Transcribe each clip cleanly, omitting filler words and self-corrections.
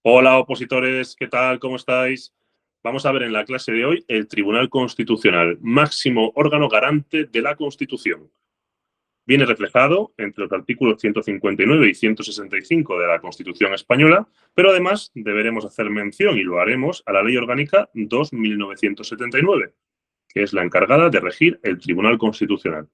Hola, opositores, ¿qué tal? ¿Cómo estáis? Vamos a ver en la clase de hoy el Tribunal Constitucional, máximo órgano garante de la Constitución. Viene reflejado entre los artículos 159 y 165 de la Constitución española, pero además deberemos hacer mención, y lo haremos, a la Ley Orgánica 2.1979, que es la encargada de regir el Tribunal Constitucional.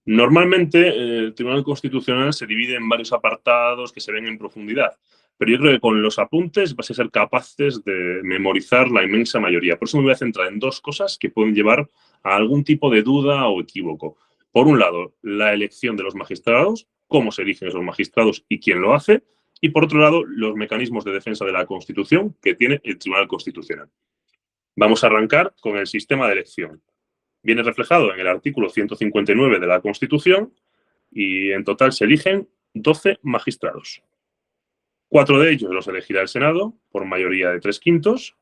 Normalmente, el Tribunal Constitucional se divide en varios apartados que se ven en profundidad, pero yo creo que con los apuntes vais a ser capaces de memorizar la inmensa mayoría. Por eso me voy a centrar en dos cosas que pueden llevar a algún tipo de duda o equívoco. Por un lado, la elección de los magistrados, cómo se eligen esos magistrados y quién lo hace, y por otro lado, los mecanismos de defensa de la Constitución que tiene el Tribunal Constitucional. Vamos a arrancar con el sistema de elección. Viene reflejado en el artículo 159 de la Constitución y en total se eligen 12 magistrados. 4 de ellos los elegirá el Senado por mayoría de 3/5,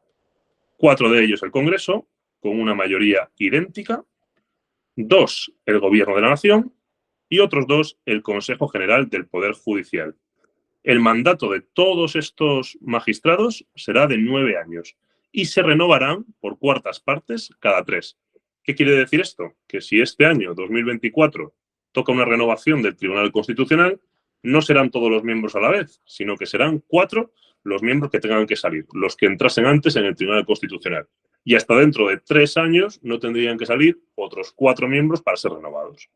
4 de ellos el Congreso con una mayoría idéntica, 2 el Gobierno de la Nación y otros 2 el Consejo General del Poder Judicial. El mandato de todos estos magistrados será de 9 años y se renovarán por cuartas partes cada 3. ¿Qué quiere decir esto? Que si este año, 2024, toca una renovación del Tribunal Constitucional, no serán todos los miembros a la vez, sino que serán 4 los miembros que tengan que salir, los que entrasen antes en el Tribunal Constitucional. Y hasta dentro de 3 años no tendrían que salir otros 4 miembros para ser renovados.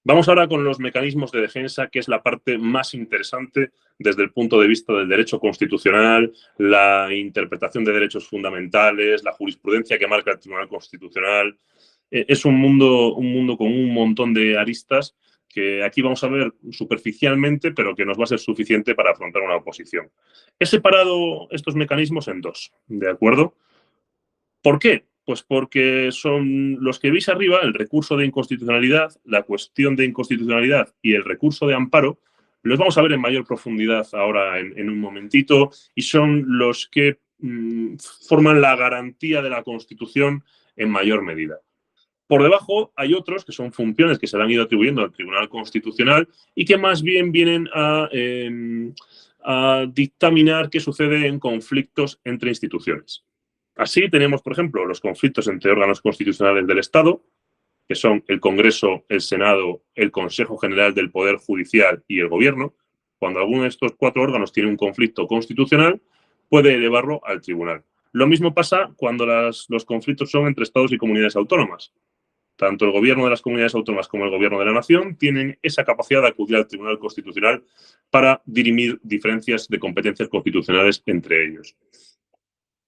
Vamos ahora con los mecanismos de defensa, que es la parte más interesante desde el punto de vista del derecho constitucional, la interpretación de derechos fundamentales, la jurisprudencia que marca el Tribunal Constitucional. Es un mundo con un montón de aristas que aquí vamos a ver superficialmente, pero que nos va a ser suficiente para afrontar una oposición. He separado estos mecanismos en dos, ¿de acuerdo? ¿Por qué? Pues porque son los que veis arriba, el recurso de inconstitucionalidad, la cuestión de inconstitucionalidad y el recurso de amparo, los vamos a ver en mayor profundidad ahora en un momentito, y son los que forman la garantía de la Constitución en mayor medida. Por debajo hay otros que son funciones que se le han ido atribuyendo al Tribunal Constitucional y que más bien vienen a dictaminar qué sucede en conflictos entre instituciones. Así tenemos, por ejemplo, los conflictos entre órganos constitucionales del Estado, que son el Congreso, el Senado, el Consejo General del Poder Judicial y el Gobierno. Cuando alguno de estos 4 órganos tiene un conflicto constitucional, puede elevarlo al tribunal. Lo mismo pasa cuando los conflictos son entre estados y comunidades autónomas. Tanto el gobierno de las comunidades autónomas como el gobierno de la nación tienen esa capacidad de acudir al Tribunal Constitucional para dirimir diferencias de competencias constitucionales entre ellos.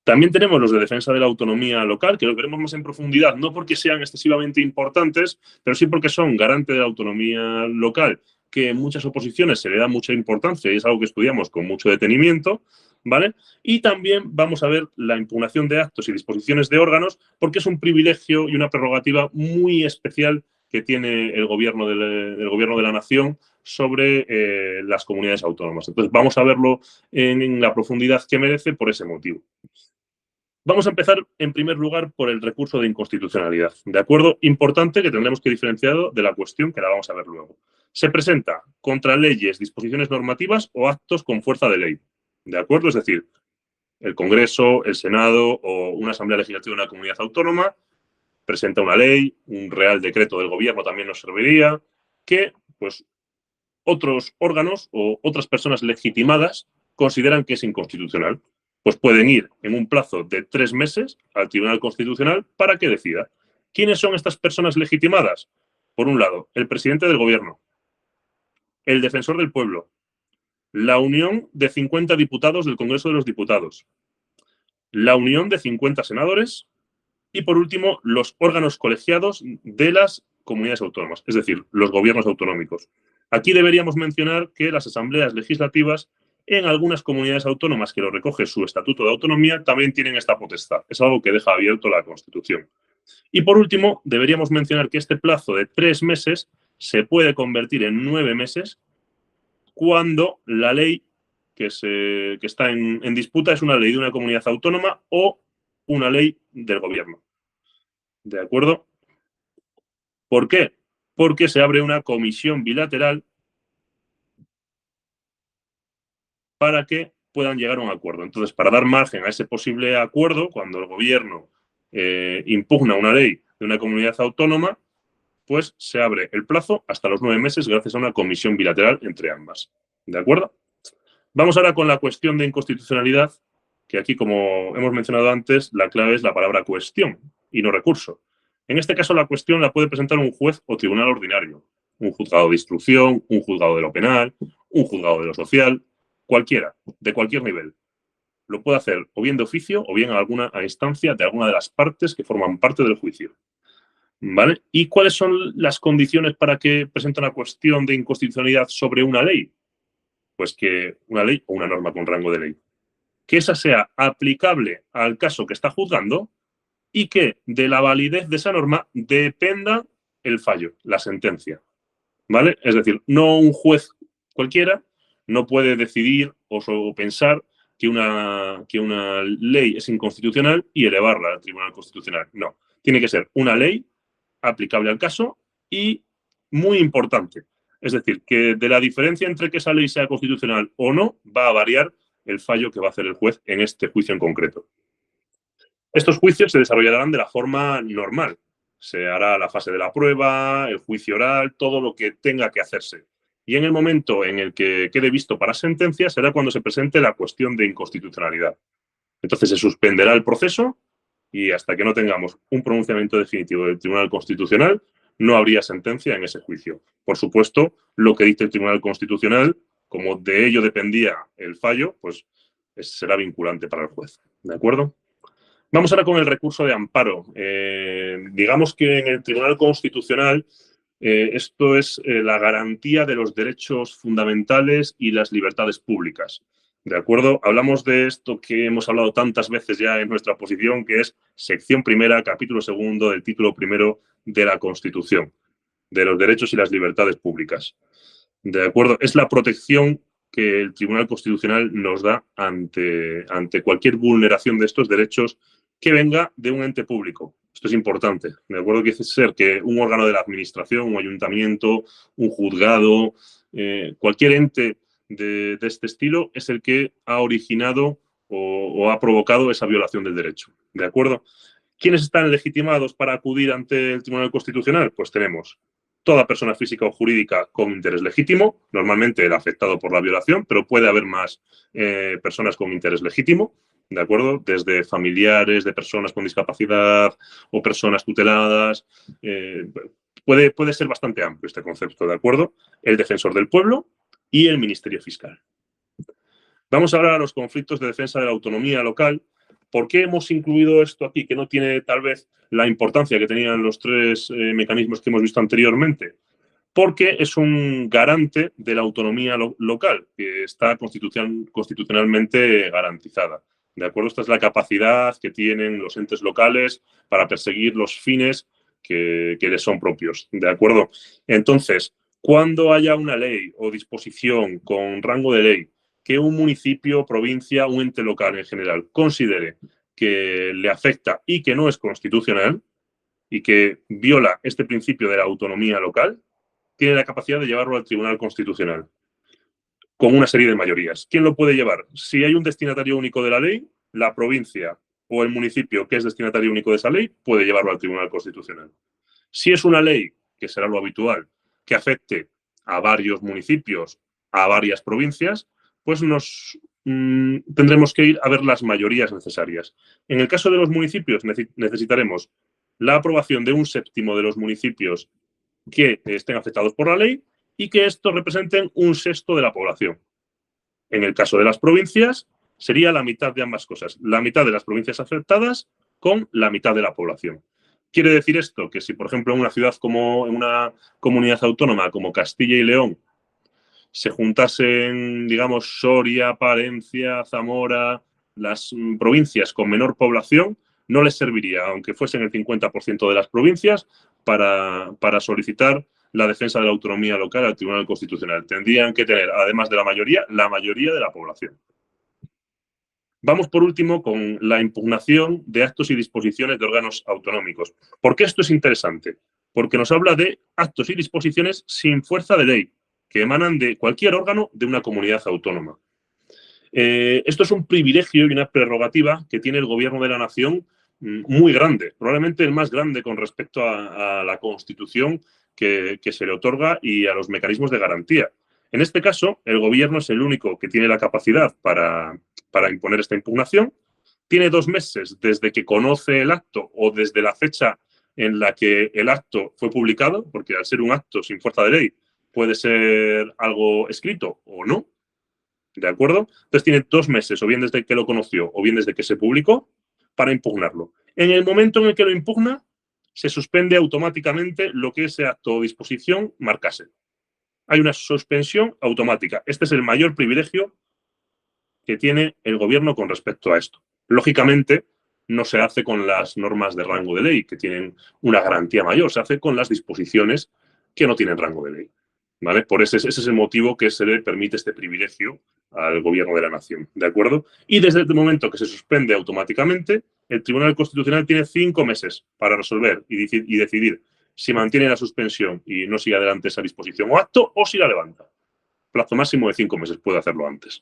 También tenemos los de defensa de la autonomía local, que los veremos más en profundidad, no porque sean excesivamente importantes, pero sí porque son garante de la autonomía local, que en muchas oposiciones se le da mucha importancia y es algo que estudiamos con mucho detenimiento, ¿vale? Y también vamos a ver la impugnación de actos y disposiciones de órganos, porque es un privilegio y una prerrogativa muy especial que tiene el gobierno de la nación sobre las comunidades autónomas. Entonces, vamos a verlo en la profundidad que merece por ese motivo. Vamos a empezar, en primer lugar, por el recurso de inconstitucionalidad. ¿De acuerdo? Importante que tendremos que diferenciar de la cuestión que la vamos a ver luego. Se presenta contra leyes, disposiciones normativas o actos con fuerza de ley. ¿De acuerdo? Es decir, el Congreso, el Senado o una Asamblea Legislativa de una comunidad autónoma presenta una ley, un real decreto del gobierno también nos serviría, que pues otros órganos o otras personas legitimadas consideran que es inconstitucional. Pues pueden ir en un plazo de 3 meses al Tribunal Constitucional para que decida. ¿Quiénes son estas personas legitimadas? Por un lado, el presidente del gobierno, el defensor del pueblo, la unión de 50 diputados del Congreso de los Diputados, la unión de 50 senadores y, por último, los órganos colegiados de las comunidades autónomas, es decir, los gobiernos autonómicos. Aquí deberíamos mencionar que las asambleas legislativas en algunas comunidades autónomas que lo recoge su Estatuto de Autonomía también tienen esta potestad. Es algo que deja abierto la Constitución. Y por último, deberíamos mencionar que este plazo de 3 meses se puede convertir en 9 meses cuando la ley que está en disputa es una ley de una comunidad autónoma o una ley del gobierno. ¿De acuerdo? ¿Por qué? Porque se abre una comisión bilateral para que puedan llegar a un acuerdo. Entonces, para dar margen a ese posible acuerdo, cuando el gobierno impugna una ley de una comunidad autónoma, pues se abre el plazo hasta los 9 meses gracias a una comisión bilateral entre ambas. ¿De acuerdo? Vamos ahora con la cuestión de inconstitucionalidad, que aquí, como hemos mencionado antes, la clave es la palabra cuestión y no recurso. En este caso, la cuestión la puede presentar un juez o tribunal ordinario, un juzgado de instrucción, un juzgado de lo penal, un juzgado de lo social, cualquiera, de cualquier nivel. Lo puede hacer o bien de oficio o bien a alguna instancia de alguna de las partes que forman parte del juicio. ¿Vale? ¿Y cuáles son las condiciones para que presente una cuestión de inconstitucionalidad sobre una ley? Pues que una ley o una norma con rango de ley, que esa sea aplicable al caso que está juzgando y que de la validez de esa norma dependa el fallo, la sentencia. ¿Vale? Es decir, no un juez cualquiera no puede decidir o pensar que una ley es inconstitucional y elevarla al Tribunal Constitucional. No, tiene que ser una ley aplicable al caso y muy importante. Es decir, que de la diferencia entre que esa ley sea constitucional o no, va a variar el fallo que va a hacer el juez en este juicio en concreto. Estos juicios se desarrollarán de la forma normal. Se hará la fase de la prueba, el juicio oral, todo lo que tenga que hacerse. Y en el momento en el que quede visto para sentencia será cuando se presente la cuestión de inconstitucionalidad. Entonces se suspenderá el proceso y hasta que no tengamos un pronunciamiento definitivo del Tribunal Constitucional, no habría sentencia en ese juicio. Por supuesto, lo que dice el Tribunal Constitucional, como de ello dependía el fallo, pues será vinculante para el juez. ¿De acuerdo? Vamos ahora con el recurso de amparo. Digamos que en el Tribunal Constitucional esto es la garantía de los derechos fundamentales y las libertades públicas. ¿De acuerdo? Hablamos de esto que hemos hablado tantas veces ya en nuestra posición, que es sección primera, capítulo segundo del título primero de la Constitución, de los derechos y las libertades públicas. ¿De acuerdo? Es la protección que el Tribunal Constitucional nos da ante cualquier vulneración de estos derechos que venga de un ente público. Esto es importante. ¿De acuerdo? Que ser que un órgano de la administración, un ayuntamiento, un juzgado, cualquier ente de este estilo es el que ha originado o ha provocado esa violación del derecho. ¿De acuerdo? ¿Quiénes están legitimados para acudir ante el Tribunal Constitucional? Pues tenemos toda persona física o jurídica con interés legítimo, normalmente el afectado por la violación, pero puede haber más personas con interés legítimo, ¿de acuerdo? Desde familiares de personas con discapacidad o personas tuteladas. Puede ser bastante amplio este concepto, ¿de acuerdo? El defensor del pueblo y el Ministerio Fiscal. Vamos ahora a los conflictos de defensa de la autonomía local. ¿Por qué hemos incluido esto aquí, que no tiene tal vez la importancia que tenían los tres mecanismos que hemos visto anteriormente? Porque es un garante de la autonomía local, que está constitucionalmente garantizada. ¿De acuerdo? Esta es la capacidad que tienen los entes locales para perseguir los fines que les son propios. ¿De acuerdo? Entonces, cuando haya una ley o disposición con rango de ley que un municipio, provincia, un ente local en general considere que le afecta y que no es constitucional y que viola este principio de la autonomía local, tiene la capacidad de llevarlo al Tribunal Constitucional con una serie de mayorías. ¿Quién lo puede llevar? Si hay un destinatario único de la ley, la provincia o el municipio que es destinatario único de esa ley puede llevarlo al Tribunal Constitucional. Si es una ley, que será lo habitual, que afecte a varios municipios, a varias provincias, pues tendremos que ir a ver las mayorías necesarias. En el caso de los municipios necesitaremos la aprobación de un séptimo de los municipios que estén afectados por la ley y que estos representen un sexto de la población. En el caso de las provincias, sería la mitad de ambas cosas. La mitad de las provincias afectadas con la mitad de la población. Quiere decir esto que si, por ejemplo, en una ciudad como en una comunidad autónoma como Castilla y León se juntasen, digamos, Soria, Palencia, Zamora, las provincias con menor población, no les serviría, aunque fuesen el 50% de las provincias, para solicitar la defensa de la autonomía local al Tribunal Constitucional. Tendrían que tener, además de la mayoría de la población. Vamos, por último, con la impugnación de actos y disposiciones de órganos autonómicos. ¿Por qué esto es interesante? Porque nos habla de actos y disposiciones sin fuerza de ley, que emanan de cualquier órgano de una comunidad autónoma. Esto es un privilegio y una prerrogativa que tiene el gobierno de la nación muy grande, probablemente el más grande con respecto a la Constitución que se le otorga y a los mecanismos de garantía. En este caso, el gobierno es el único que tiene la capacidad para imponer esta impugnación. Tiene 2 meses desde que conoce el acto o desde la fecha en la que el acto fue publicado, porque al ser un acto sin fuerza de ley puede ser algo escrito o no, ¿de acuerdo? Entonces tiene 2 meses, o bien desde que lo conoció o bien desde que se publicó, para impugnarlo. En el momento en el que lo impugna, se suspende automáticamente lo que ese acto o disposición marcase. Hay una suspensión automática. Este es el mayor privilegio que tiene el gobierno con respecto a esto. Lógicamente, no se hace con las normas de rango de ley, que tienen una garantía mayor, se hace con las disposiciones que no tienen rango de ley. ¿Vale? Por ese es el motivo que se le permite este privilegio al gobierno de la nación, ¿de acuerdo? Y desde el momento que se suspende automáticamente, el Tribunal Constitucional tiene 5 meses para resolver y decidir si mantiene la suspensión y no sigue adelante esa disposición o acto, o si la levanta. Plazo máximo de 5 meses, puede hacerlo antes.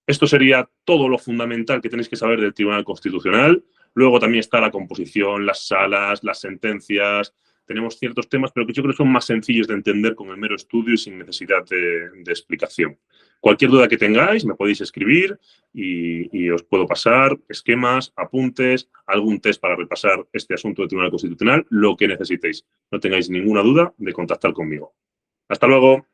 Esto sería todo lo fundamental que tenéis que saber del Tribunal Constitucional. Luego también está la composición, las salas, las sentencias. Tenemos ciertos temas, pero que yo creo que son más sencillos de entender con el mero estudio y sin necesidad de explicación. Cualquier duda que tengáis, me podéis escribir y os puedo pasar esquemas, apuntes, algún test para repasar este asunto del Tribunal Constitucional, lo que necesitéis. No tengáis ninguna duda de contactar conmigo. Hasta luego.